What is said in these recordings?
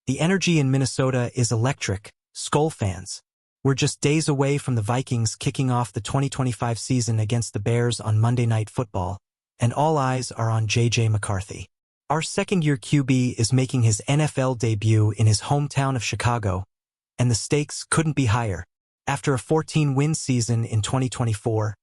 The energy in Minnesota is electric, Skol fans. We're just days away from the Vikings kicking off the 2025 season against the Bears on Monday Night Football, and all eyes are on J.J. McCarthy. Our second-year QB is making his NFL debut in his hometown of Chicago, and the stakes couldn't be higher. After a 14-win season in 2024,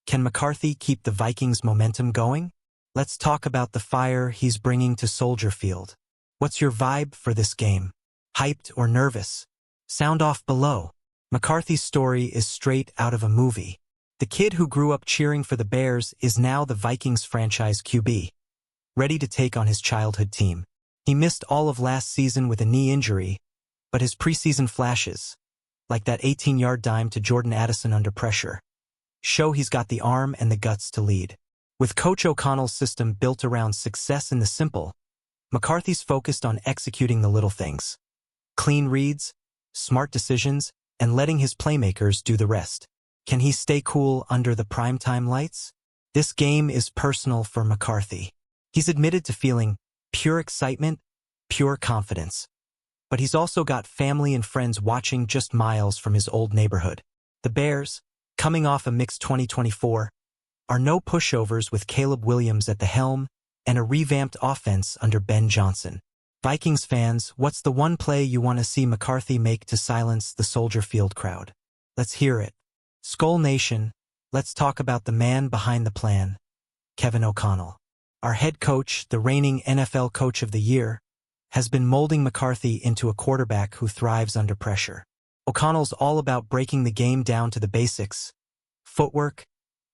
can McCarthy keep the Vikings' momentum going? Let's talk about the fire he's bringing to Soldier Field. What's your vibe for this game? Hyped or nervous? Sound off below. McCarthy's story is straight out of a movie. The kid who grew up cheering for the Bears is now the Vikings franchise QB, ready to take on his childhood team. He missed all of last season with a knee injury, but his preseason flashes, like that 18-yard dime to Jordan Addison under pressure, show he's got the arm and the guts to lead. With Coach O'Connell's system built around success in the simple, McCarthy's focused on executing the little things. Clean reads, smart decisions, and letting his playmakers do the rest. Can he stay cool under the primetime lights? This game is personal for McCarthy. He's admitted to feeling pure excitement, pure confidence. But he's also got family and friends watching just miles from his old neighborhood. The Bears, coming off a mixed 2024, are no pushovers with Caleb Williams at the helm and a revamped offense under Ben Johnson. Vikings fans, what's the one play you want to see McCarthy make to silence the Soldier Field crowd? Let's hear it. Skol Nation, let's talk about the man behind the plan, Kevin O'Connell. Our head coach, the reigning NFL Coach of the Year, has been molding McCarthy into a quarterback who thrives under pressure. O'Connell's all about breaking the game down to the basics: footwork,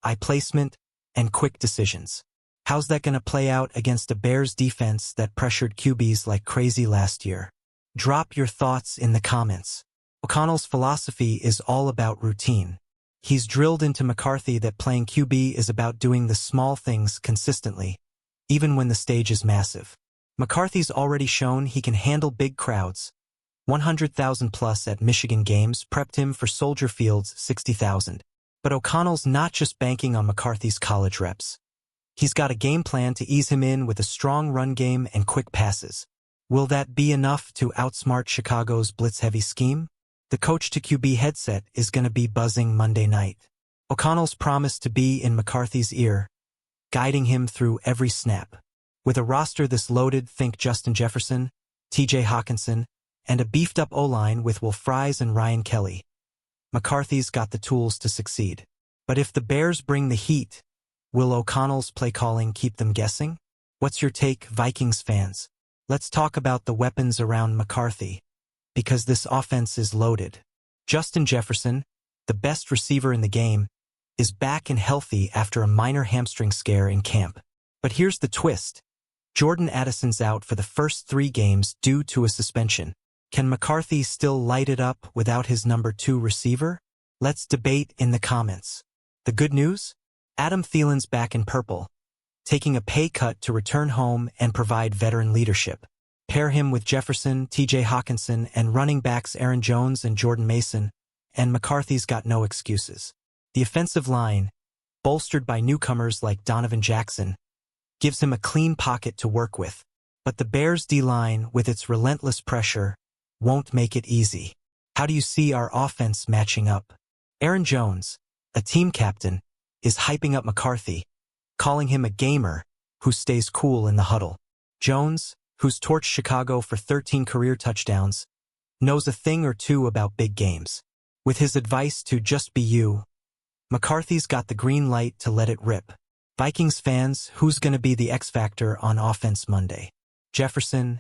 eye placement, and quick decisions. How's that going to play out against a Bears defense that pressured QBs like crazy last year? Drop your thoughts in the comments. O'Connell's philosophy is all about routine. He's drilled into McCarthy that playing QB is about doing the small things consistently, even when the stage is massive. McCarthy's already shown he can handle big crowds. 100,000 plus at Michigan games prepped him for Soldier Field's 60,000. But O'Connell's not just banking on McCarthy's college reps. He's got a game plan to ease him in with a strong run game and quick passes. Will that be enough to outsmart Chicago's blitz-heavy scheme? The coach-to-QB headset is going to be buzzing Monday night. O'Connell's promised to be in McCarthy's ear, guiding him through every snap. With a roster this loaded, think Justin Jefferson, T.J. Hawkinson, and a beefed-up O-line with Will Fries and Ryan Kelly, McCarthy's got the tools to succeed. But if the Bears bring the heat, will O'Connell's play calling keep them guessing? What's your take, Vikings fans? Let's talk about the weapons around McCarthy, because this offense is loaded. Justin Jefferson, the best receiver in the game, is back and healthy after a minor hamstring scare in camp. But here's the twist. Jordan Addison's out for the first 3 games due to a suspension. Can McCarthy still light it up without his number 2 receiver? Let's debate in the comments. The good news? Adam Thielen's back in purple, taking a pay cut to return home and provide veteran leadership. Pair him with Jefferson, T.J. Hawkinson, and running backs Aaron Jones and Jordan Mason, and McCarthy's got no excuses. The offensive line, bolstered by newcomers like Donovan Jackson, gives him a clean pocket to work with. But the Bears' D-line, with its relentless pressure, won't make it easy. How do you see our offense matching up? Aaron Jones, a team captain, is hyping up McCarthy, calling him a gamer who stays cool in the huddle. Jones, who's torched Chicago for 13 career touchdowns, knows a thing or two about big games. With his advice to just be you, McCarthy's got the green light to let it rip. Vikings fans, who's going to be the X factor on offense Monday? Jefferson,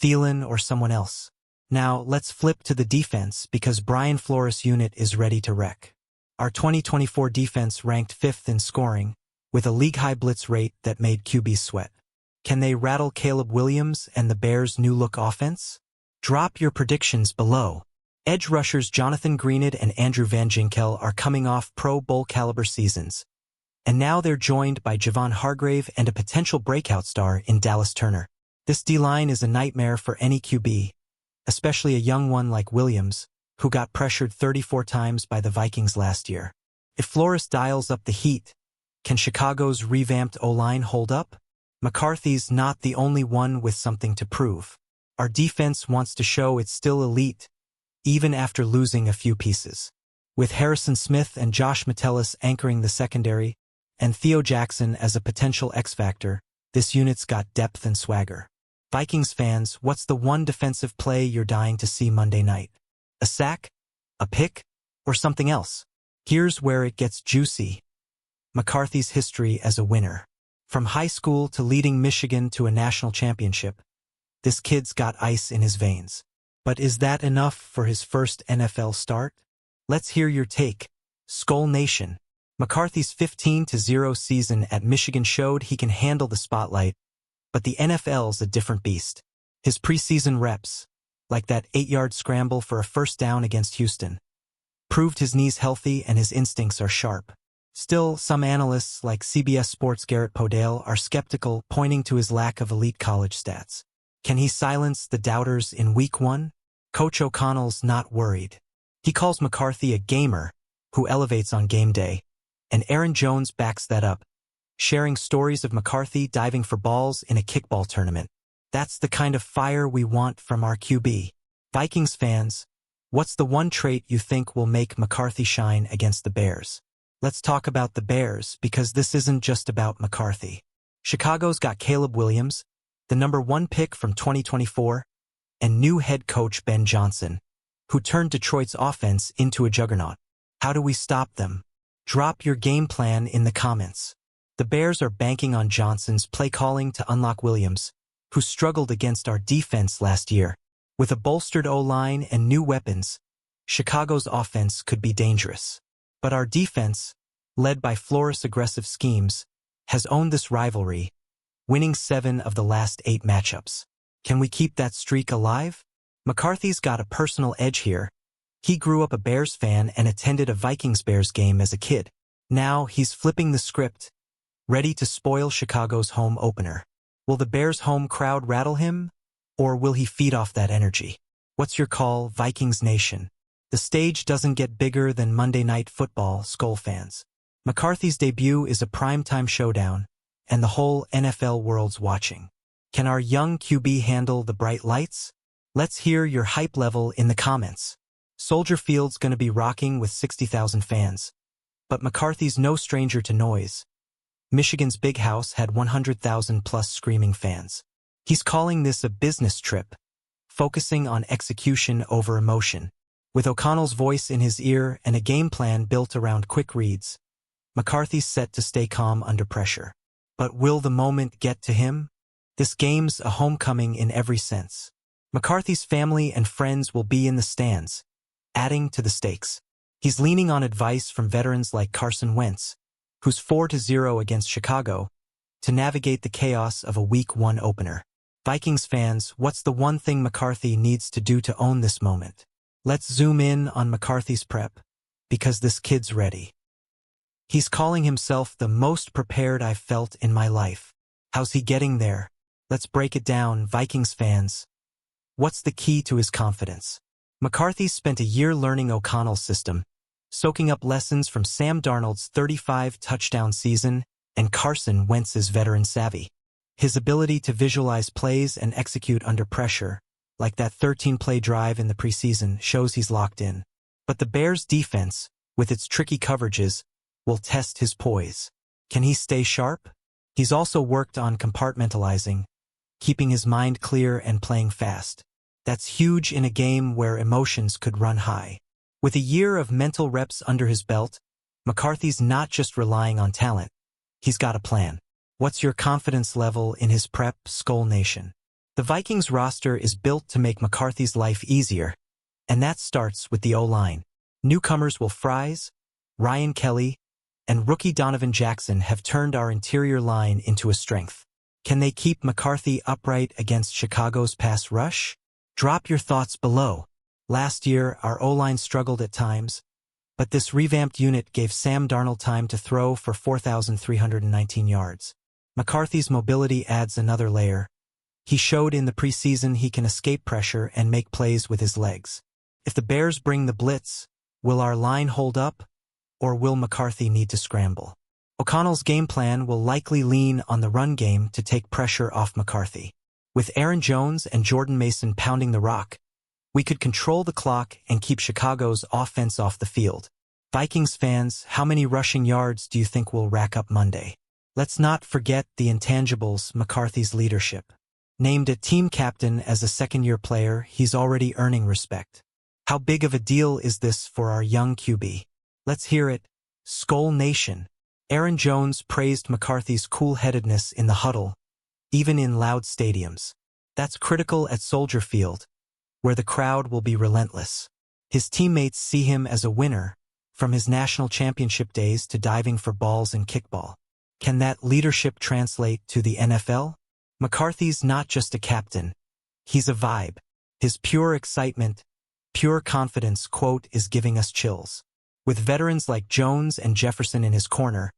Thielen, or someone else? Now, let's flip to the defense because Brian Flores' unit is ready to wreck. Our 2024 defense ranked 5th in scoring, with a league-high blitz rate that made QBs sweat. Can they rattle Caleb Williams and the Bears' new-look offense? Drop your predictions below. Edge rushers Jonathan Greenid and Andrew Van Ginkel are coming off Pro Bowl-caliber seasons, and now they're joined by Javon Hargrave and a potential breakout star in Dallas Turner. This D-line is a nightmare for any QB, especially a young one like Williams, who got pressured 34 times by the Vikings last year. If Flores dials up the heat, can Chicago's revamped O-line hold up? McCarthy's not the only one with something to prove. Our defense wants to show it's still elite, even after losing a few pieces. With Harrison Smith and Josh Metellus anchoring the secondary, and Theo Jackson as a potential X-factor, this unit's got depth and swagger. Vikings fans, what's the one defensive play you're dying to see Monday night? A sack? A pick? Or something else? Here's where it gets juicy. McCarthy's history as a winner. From high school to leading Michigan to a national championship, this kid's got ice in his veins. But is that enough for his first NFL start? Let's hear your take. Skol Nation. McCarthy's 15-0 season at Michigan showed he can handle the spotlight, but the NFL's a different beast. His preseason reps, like that 8-yard scramble for a first down against Houston, proved his knee's healthy and his instincts are sharp. Still, some analysts like CBS Sports' Garrett Podale are skeptical, pointing to his lack of elite college stats. Can he silence the doubters in Week 1? Coach O'Connell's not worried. He calls McCarthy a gamer who elevates on game day, and Aaron Jones backs that up, sharing stories of McCarthy diving for balls in a kickball tournament. That's the kind of fire we want from our QB. Vikings fans, what's the one trait you think will make McCarthy shine against the Bears? Let's talk about the Bears, because this isn't just about McCarthy. Chicago's got Caleb Williams, the #1 pick from 2024, and new head coach Ben Johnson, who turned Detroit's offense into a juggernaut. How do we stop them? Drop your game plan in the comments. The Bears are banking on Johnson's play calling to unlock Williams, who struggled against our defense last year. With a bolstered O-line and new weapons, Chicago's offense could be dangerous. But our defense, led by Flores' aggressive schemes, has owned this rivalry, winning 7 of the last 8 matchups. Can we keep that streak alive? McCarthy's got a personal edge here. He grew up a Bears fan and attended a Vikings-Bears game as a kid. Now he's flipping the script, ready to spoil Chicago's home opener. Will the Bears' home crowd rattle him, or will he feed off that energy? What's your call, Vikings Nation? The stage doesn't get bigger than Monday Night Football, Skol fans. McCarthy's debut is a primetime showdown, and the whole NFL world's watching. Can our young QB handle the bright lights? Let's hear your hype level in the comments. Soldier Field's gonna be rocking with 60,000 fans. But McCarthy's no stranger to noise. Michigan's Big House had 100,000 plus screaming fans. He's calling this a business trip, focusing on execution over emotion. With O'Connell's voice in his ear and a game plan built around quick reads, McCarthy's set to stay calm under pressure. But will the moment get to him? This game's a homecoming in every sense. McCarthy's family and friends will be in the stands, adding to the stakes. He's leaning on advice from veterans like Carson Wentz, who's 4-0 against Chicago, to navigate the chaos of a Week 1 opener. Vikings fans, what's the one thing McCarthy needs to do to own this moment? Let's zoom in on McCarthy's prep, because this kid's ready. He's calling himself the most prepared I've felt in my life. How's he getting there? Let's break it down, Vikings fans. What's the key to his confidence? McCarthy spent a year learning O'Connell's system, soaking up lessons from Sam Darnold's 35-touchdown season and Carson Wentz's veteran savvy. His ability to visualize plays and execute under pressure, like that 13-play drive in the preseason, shows he's locked in. But the Bears' defense, with its tricky coverages, will test his poise. Can he stay sharp? He's also worked on compartmentalizing, keeping his mind clear and playing fast. That's huge in a game where emotions could run high. With a year of mental reps under his belt, McCarthy's not just relying on talent. He's got a plan. What's your confidence level in his prep, Skol Nation? The Vikings roster is built to make McCarthy's life easier, and that starts with the O-line. Newcomers Will Fries, Ryan Kelly, and rookie Donovan Jackson have turned our interior line into a strength. Can they keep McCarthy upright against Chicago's pass rush? Drop your thoughts below. Last year, our O-line struggled at times, but this revamped unit gave Sam Darnold time to throw for 4,319 yards. McCarthy's mobility adds another layer. He showed in the preseason he can escape pressure and make plays with his legs. If the Bears bring the blitz, will our line hold up, or will McCarthy need to scramble? O'Connell's game plan will likely lean on the run game to take pressure off McCarthy. With Aaron Jones and Jordan Mason pounding the rock, we could control the clock and keep Chicago's offense off the field. Vikings fans, how many rushing yards do you think we'll rack up Monday? Let's not forget the intangibles, McCarthy's leadership. Named a team captain as a second-year player, he's already earning respect. How big of a deal is this for our young QB? Let's hear it. Skol Nation. Aaron Jones praised McCarthy's cool-headedness in the huddle, even in loud stadiums. That's critical at Soldier Field, where the crowd will be relentless. His teammates see him as a winner, from his national championship days to diving for balls in kickball. Can that leadership translate to the NFL? McCarthy's not just a captain. He's a vibe. His pure excitement, pure confidence quote is giving us chills. With veterans like Jones and Jefferson in his corner,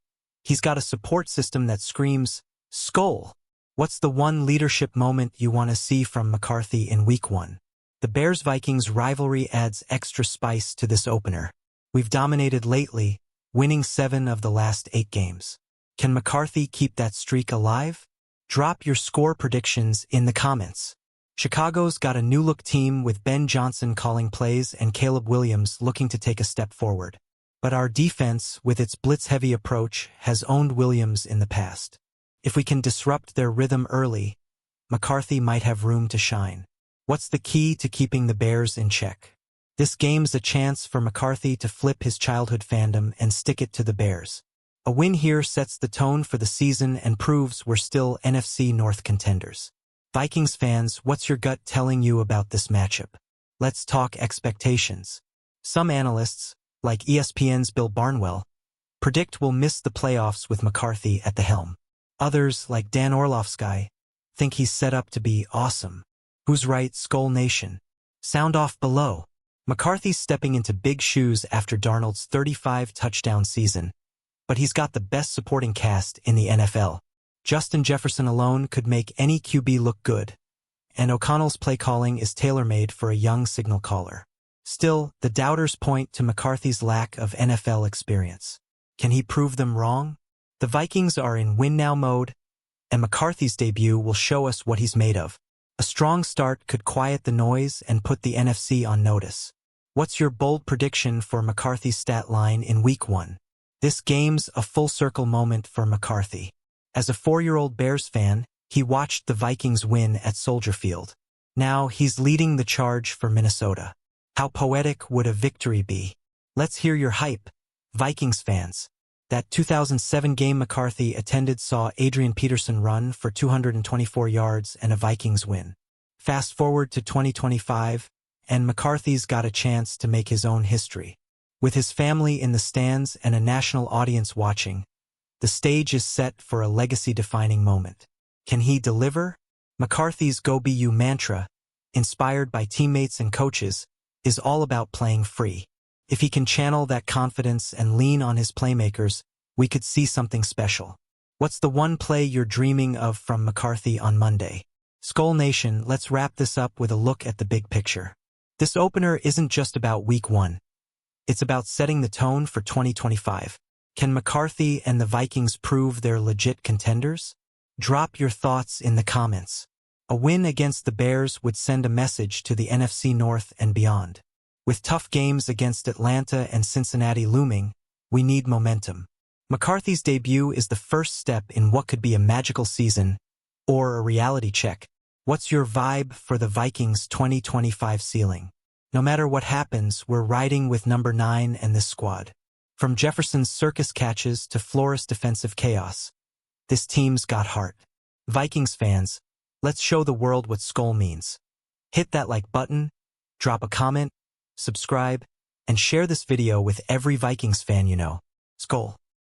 he's got a support system that screams, Skol! What's the one leadership moment you want to see from McCarthy in Week 1? The Bears-Vikings rivalry adds extra spice to this opener. We've dominated lately, winning 7 of the last 8 games. Can McCarthy keep that streak alive? Drop your score predictions in the comments. Chicago's got a new-look team with Ben Johnson calling plays and Caleb Williams looking to take a step forward. But our defense, with its blitz-heavy approach, has owned Williams in the past. If we can disrupt their rhythm early, McCarthy might have room to shine. What's the key to keeping the Bears in check? This game's a chance for McCarthy to flip his childhood fandom and stick it to the Bears. A win here sets the tone for the season and proves we're still NFC North contenders. Vikings fans, what's your gut telling you about this matchup? Let's talk expectations. Some analysts, like ESPN's Bill Barnwell, predict we'll miss the playoffs with McCarthy at the helm. Others, like Dan Orlovsky, think he's set up to be awesome. Who's right, Skol Nation? Sound off below. McCarthy's stepping into big shoes after Darnold's 35-touchdown season, but he's got the best supporting cast in the NFL. Justin Jefferson alone could make any QB look good, and O'Connell's play calling is tailor-made for a young signal caller. Still, the doubters point to McCarthy's lack of NFL experience. Can he prove them wrong? The Vikings are in win-now mode, and McCarthy's debut will show us what he's made of. A strong start could quiet the noise and put the NFC on notice. What's your bold prediction for McCarthy's stat line in Week 1? This game's a full-circle moment for McCarthy. As a 4-year-old Bears fan, he watched the Vikings win at Soldier Field. Now he's leading the charge for Minnesota. How poetic would a victory be? Let's hear your hype, Vikings fans. That 2007 game McCarthy attended saw Adrian Peterson run for 224 yards and a Vikings win. Fast forward to 2025, and McCarthy's got a chance to make his own history. With his family in the stands and a national audience watching, the stage is set for a legacy-defining moment. Can he deliver? McCarthy's Go Be You mantra, inspired by teammates and coaches, is all about playing free. If he can channel that confidence and lean on his playmakers, we could see something special. What's the one play you're dreaming of from McCarthy on Monday? Skol Nation, let's wrap this up with a look at the big picture. This opener isn't just about Week 1. It's about setting the tone for 2025. Can McCarthy and the Vikings prove they're legit contenders? Drop your thoughts in the comments. A win against the Bears would send a message to the NFC North and beyond. With tough games against Atlanta and Cincinnati looming, we need momentum. McCarthy's debut is the first step in what could be a magical season or a reality check. What's your vibe for the Vikings' 2025 ceiling? No matter what happens, we're riding with number 9 and this squad. From Jefferson's circus catches to Flores' defensive chaos, this team's got heart. Vikings fans, let's show the world what Skol means. Hit that like button, drop a comment, subscribe, and share this video with every Vikings fan you know. Skol.